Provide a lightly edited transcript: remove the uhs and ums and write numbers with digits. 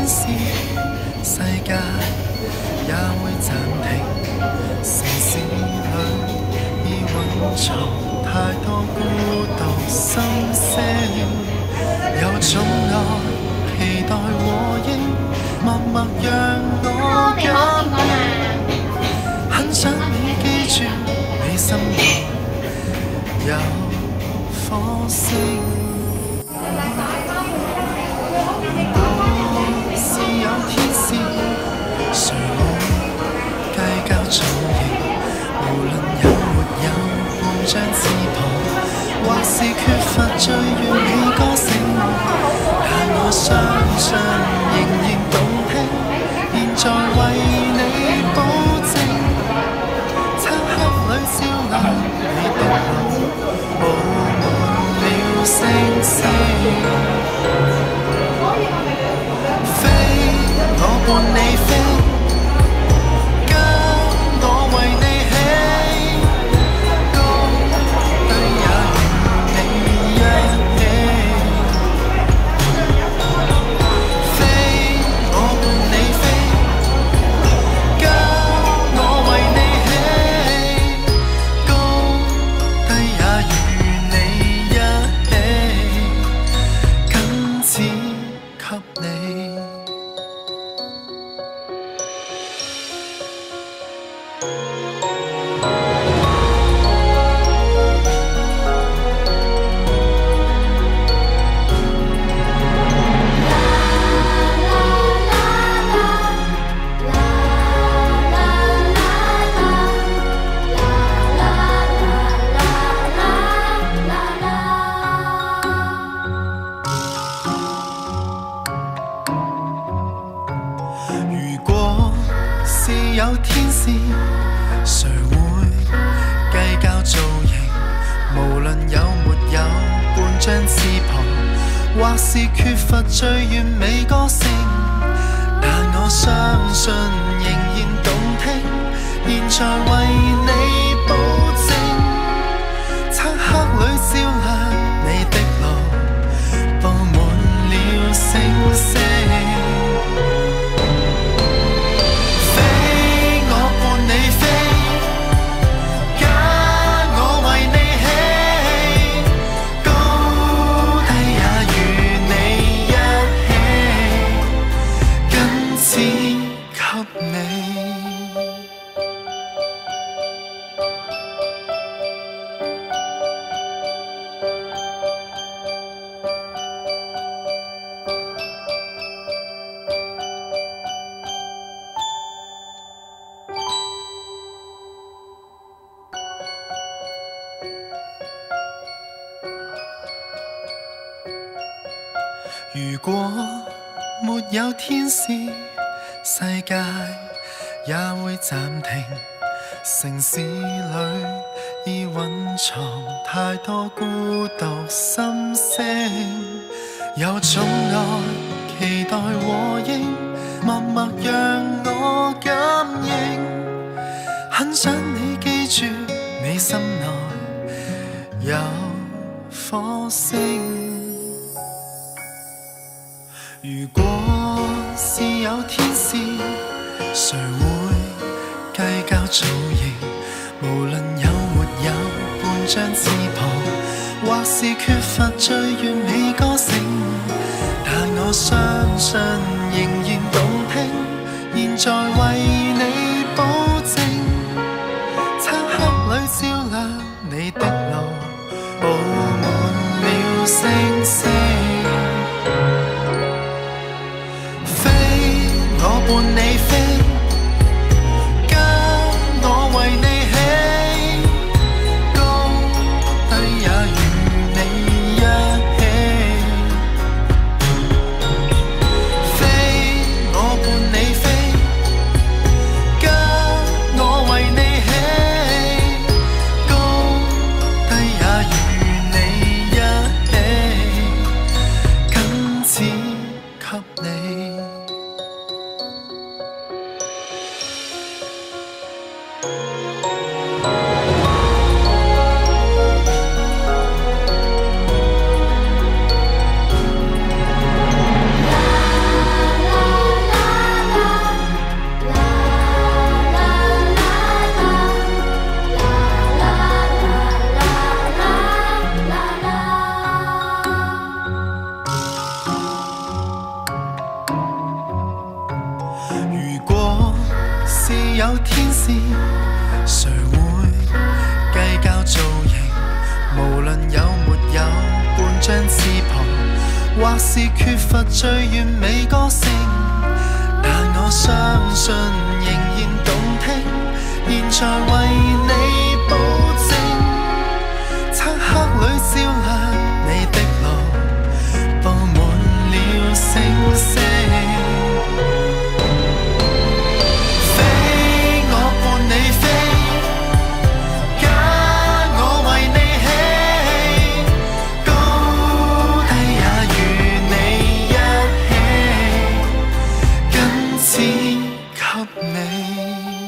天使，世界也會暫停。城市裏已蘊藏太多孤獨心聲，有種愛期待和應，默默讓我感應。很想你記住，你心內有火星。是有天使，誰會計較造型？無論有沒有半張翅膀，或是缺乏最完美個性，但我相信仍然動聽。現在為你保證，漆黑裏照亮你的路，佈滿了星星。我伴你飛，跟我為你起，高低也與你一起。飛，我伴你飛，跟我為你起，高低也與你一起，僅只給你。如果是有天使，誰會計較造型？無論有沒有半張翅膀，或是缺乏最完美個性，但我相信仍然動聽。現在為你保證，漆黑裏照亮你的路，佈滿了星星。如果沒有天使，世界也會暫停。城市裏已蘊藏太多孤獨心聲，有種愛期待和應，默默讓我感應。很想你記住，你心內有火星。如果是有天使，誰會計較造型？無論有沒有半張翅膀，或是缺乏最完美個性，但我相信仍然動聽。現在為你保證，漆黑裏照亮你的路，佈滿了星星。我伴你飛，跟我為你起，高低也與你一起。飛，我伴你飛，跟我為你起，高低也與你一起，僅只給你。有天使，誰會計較造型？無論有沒有半張翅膀，或是缺乏最完美歌聲，但我相信仍然動聽。現在為你保證，漆黑裏照亮你的路，布滿了星星。飛，我伴你飛，假我為你起，高低也與你一起，僅此給你。